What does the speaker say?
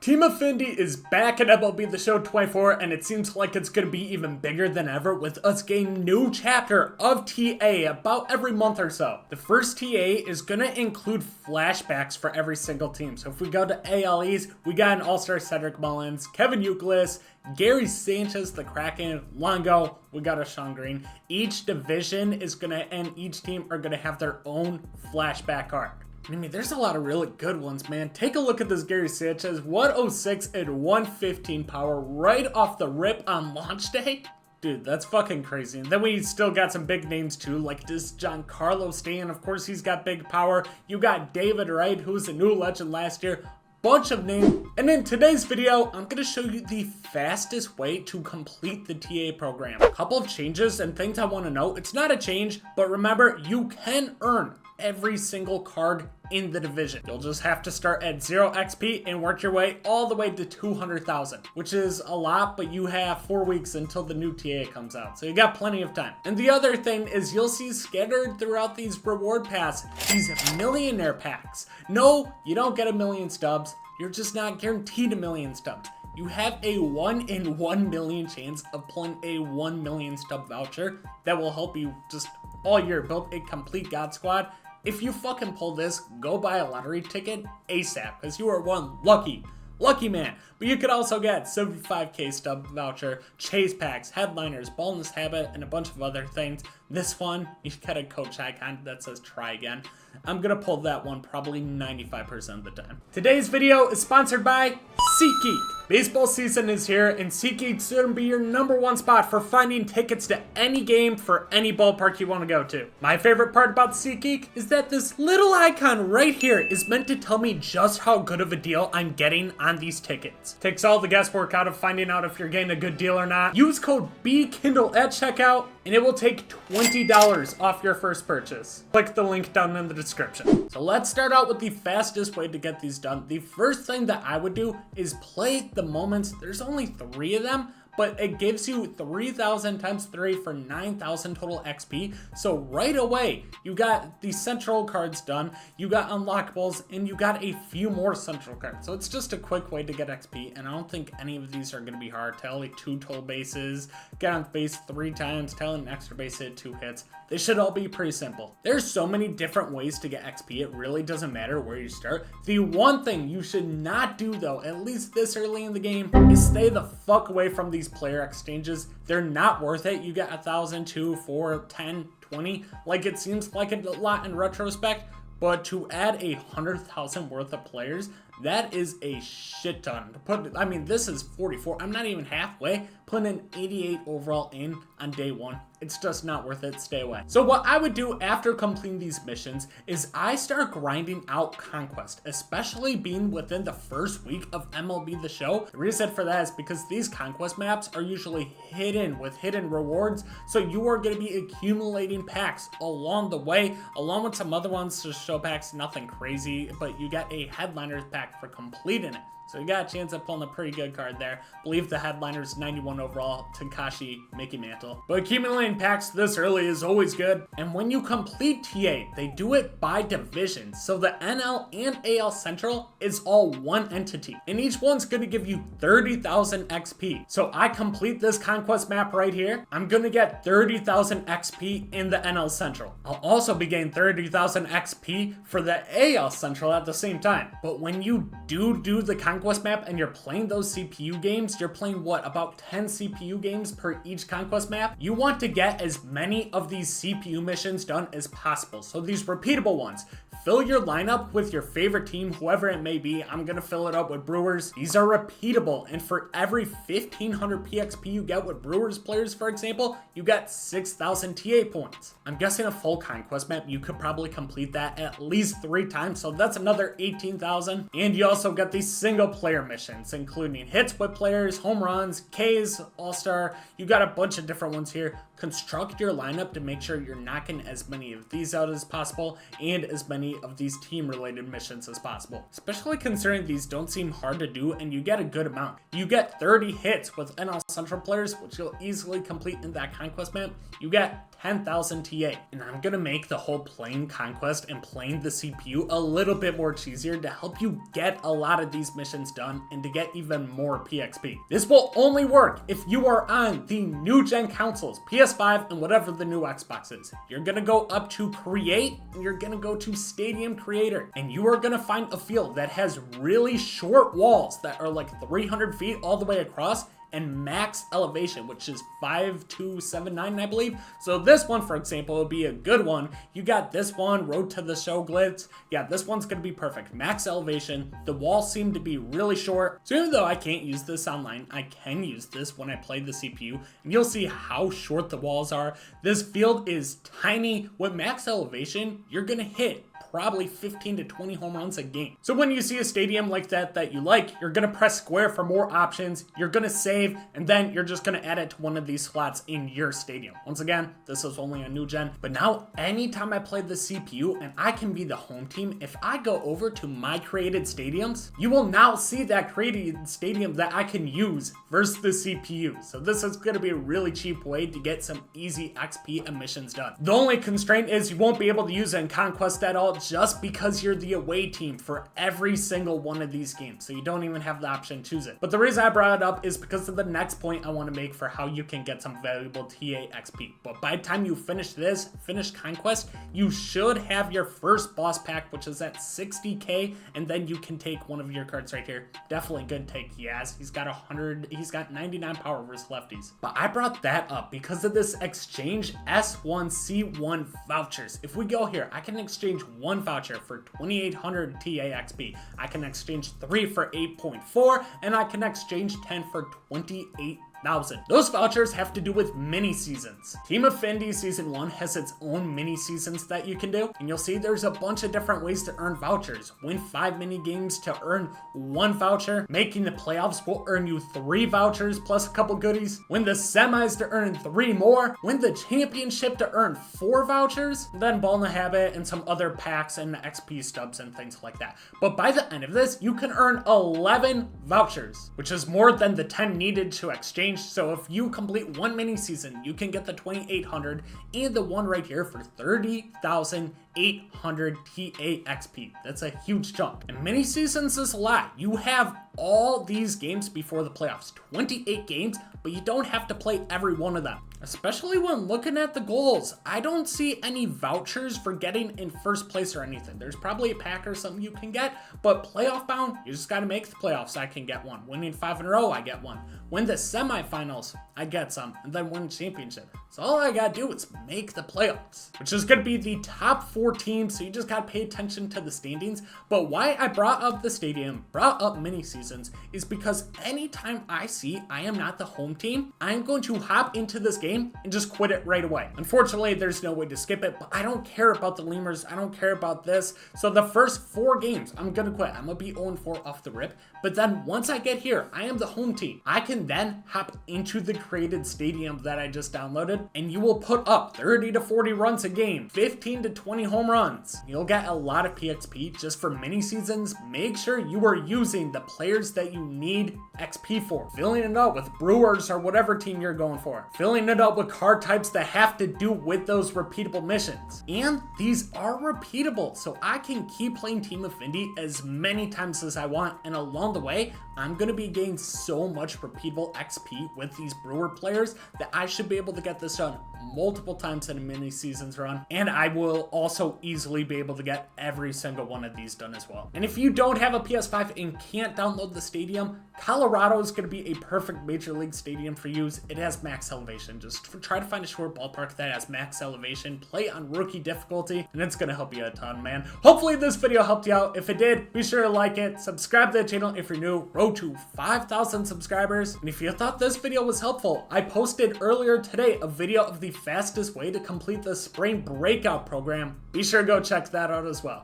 Team Affinity is back at MLB The Show 24, and it seems like it's going to be even bigger than ever with us getting a new chapter of TA about every month or so. The first TA is going to include flashbacks for every single team. So if we go to ALEs, we got an All-Star Cedric Mullins, Kevin Youkilis, Gary Sanchez, the Kraken, Longo, we got a Sean Green. Each division is going to, and each team are going to have their own flashback arc. I mean, there's a lot of really good ones, man. Take a look at this Gary Sanchez, 106 and 115 power right off the rip on launch day. Dude, that's fucking crazy. And then we still got some big names too, like this Giancarlo Stanton. Of course, he's got big power. You got David Wright, who's a new legend last year. Bunch of names. And in today's video, I'm going to show you the fastest way to complete the TA program. A couple of changes and things I want to know. It's not a change, but remember, you can earn every single card in the division. You'll just have to start at 0 XP and work your way all the way to 200,000, which is a lot, but you have 4 weeks until the new TA comes out. So you got plenty of time. And the other thing is you'll see scattered throughout these reward paths, these millionaire packs. No, you don't get a million stubs. You're just not guaranteed a million stubs. You have a 1 in 1 million chance of pulling a 1 million stub voucher that will help you just all year build a complete God Squad. If you fucking pull this, go buy a lottery ticket ASAP, because you are one lucky man. But you could also get 75k stub voucher, chase packs, headliners, baldness habit, and a bunch of other things. This one, you get a coach icon that says try again. I'm gonna pull that one probably 95% of the time. Today's video is sponsored by SeatGeek. Baseball season is here, and SeatGeek's gonna be your #1 spot for finding tickets to any game for any ballpark you want to go to. My favorite part about SeatGeek is that this little icon right here is meant to tell me just how good of a deal I'm getting on these tickets. Takes all the guesswork out of finding out if you're getting a good deal or not. Use code Bkindel at checkout, and it will take $20 off your first purchase. Click the link down in the description. So let's start out with the fastest way to get these done. The first thing that I would do is play the moments. There's only 3 of them, but it gives you 3,000 times 3 for 9,000 total XP. So right away, you got the central cards done, you got unlockables, and you got a few more central cards. So it's just a quick way to get XP, and I don't think any of these are going to be hard. Tally 2 total bases, get on base 3 times, tally an extra base hit 2 hits. They should all be pretty simple. There's so many different ways to get XP, it really doesn't matter where you start. The one thing you should not do though, at least this early in the game, is stay the fuck away from these player exchanges. They're not worth it. You get 1,000, 2, 4, 10, 20. Like, it seems like a lot in retrospect, but to add 100,000 worth of players, that is a shit ton. I mean, this is 44. I'm not even halfway. Putting an 88 overall in on day 1. It's just not worth it. Stay away. So what I would do after completing these missions is I start grinding out Conquest, especially being within the first week of MLB The Show. The reason for that is because these Conquest maps are usually hidden with hidden rewards. So you are going to be accumulating packs along the way, along with some other ones to show packs, nothing crazy, but you get a Headliners pack for completing it. So you got a chance of pulling a pretty good card there. I believe the headliner's 91 overall, Takashi Mickey Mantle. But accumulating packs this early is always good. And when you complete TA, they do it by division. So the NL and AL Central is all one entity. And each one's going to give you 30,000 XP. So I complete this Conquest map right here. I'm going to get 30,000 XP in the NL Central. I'll also be getting 30,000 XP for the AL Central at the same time. But when you do the Conquest map and you're playing those CPU games, you're playing what, about 10 CPU games per each Conquest map? You want to get as many of these CPU missions done as possible. So these repeatable ones, fill your lineup with your favorite team, whoever it may be. I'm gonna fill it up with Brewers. These are repeatable, and for every 1,500 PXP you get with Brewers players, for example, you get 6,000 TA points. I'm guessing a full Conquest map, you could probably complete that at least 3 times, so that's another 18,000. And you also get these single player missions, including hits with players, home runs, Ks, All-Star. You got a bunch of different ones here. Construct your lineup to make sure you're knocking as many of these out as possible and as many many of these team related missions as possible, especially considering these don't seem hard to do and you get a good amount. You get 30 hits with NL Central players, which you'll easily complete in that conquest map. You get 10,000 TA, and I'm gonna make the whole playing conquest and playing the CPU a little bit more cheesier to help you get a lot of these missions done and to get even more PXP. This will only work if you are on the new gen consoles, PS5 and whatever the new Xbox is. You're gonna go up to create and you're gonna go to stadium creator, and you are gonna find a field that has really short walls that are like 300 feet all the way across and max elevation, which is 5279, I believe. So this one, for example, would be a good one. You got this one, Road to the Show glitz. Yeah, this one's gonna be perfect. Max elevation. The walls seem to be really short. So even though I can't use this online, I can use this when I play the CPU, and you'll see how short the walls are. This field is tiny. With max elevation, you're gonna hit probably 15 to 20 home runs a game. So when you see a stadium like that you like, you're gonna press square for more options, you're gonna save, and then you're just gonna add it to one of these slots in your stadium. Once again, this is only a new gen, but now anytime I play the CPU and I can be the home team, if I go over to my created stadiums, you will now see that created stadium that I can use versus the CPU. So this is gonna be a really cheap way to get some easy XP and missions done. The only constraint is you won't be able to use it in Conquest at all, just because you're the away team for every single one of these games. So you don't even have the option to choose it. But the reason I brought it up is because of the next point I want to make for how you can get some valuable TA XP. But by the time you finish Conquest, you should have your first boss pack, which is at 60k, and then you can take one of your cards right here. Definitely good take Yaz. He's got 99 power versus lefties. But I brought that up because of this exchange S1C1 vouchers. If we go here, I can exchange one voucher for 2800 TA XP. I can exchange 3 for 8.4, and I can exchange 10 for 28,000. Those vouchers have to do with mini seasons. Team Affinity Season 1 has its own mini seasons that you can do, and you'll see there's a bunch of different ways to earn vouchers. Win 5 mini games to earn 1 voucher. Making the playoffs will earn you 3 vouchers plus a couple goodies. Win the semis to earn 3 more. Win the championship to earn 4 vouchers. Then Ball in the Habit and some other packs and XP stubs and things like that. But by the end of this, you can earn 11 vouchers, which is more than the 10 needed to exchange. So if you complete 1 mini season, you can get the 2800 and the one right here for 30,800 TA XP. That's a huge chunk. And mini seasons is a lot. You have all these games before the playoffs, 28 games, but you don't have to play every one of them. Especially when looking at the goals, I don't see any vouchers for getting in first place or anything. There's probably a pack or something you can get, but playoff bound, you just gotta make the playoffs. I can get one. Winning 5 in a row, I get one. Win the semifinals, I get some, and then win championship. So all I gotta do is make the playoffs, which is gonna be the top 4 teams. So you just gotta pay attention to the standings. But why I brought up the stadium, brought up mini seasons, is because anytime I see I am not the home team, I'm going to hop into this game and just quit it right away. Unfortunately, there's no way to skip it, but I don't care about the lemurs. I don't care about this. So the first 4 games, I'm gonna quit. I'm gonna be 0-4 off the rip. But then once I get here, I am the home team. I can then hop into the created stadium that I just downloaded, and you will put up 30 to 40 runs a game, 15 to 20 home runs. You'll get a lot of PXP just for mini seasons. Make sure you are using the players that you need XP for. Filling it up with Brewers or whatever team you're going for. Filling it up with card types that have to do with those repeatable missions. And these are repeatable, so I can keep playing Team Affinity as many times as I want, and along the way, I'm gonna be getting so much repeatable XP with these Brewer players that I should be able to get this done multiple times in a mini seasons run, and I will also easily be able to get every single one of these done as well. And if you don't have a PS5 and can't download the stadium, Colorado is going to be a perfect major league stadium for you. It has max elevation. Just try to find a short ballpark that has max elevation, play on rookie difficulty, and it's going to help you a ton, man. Hopefully this video helped you out. If it did, be sure to like it, subscribe to the channel if you're new. Road to 5,000 subscribers. And if you thought this video was helpful, I posted earlier today a video of the fastest way to complete the spring breakout program. Be sure to go check that out as well.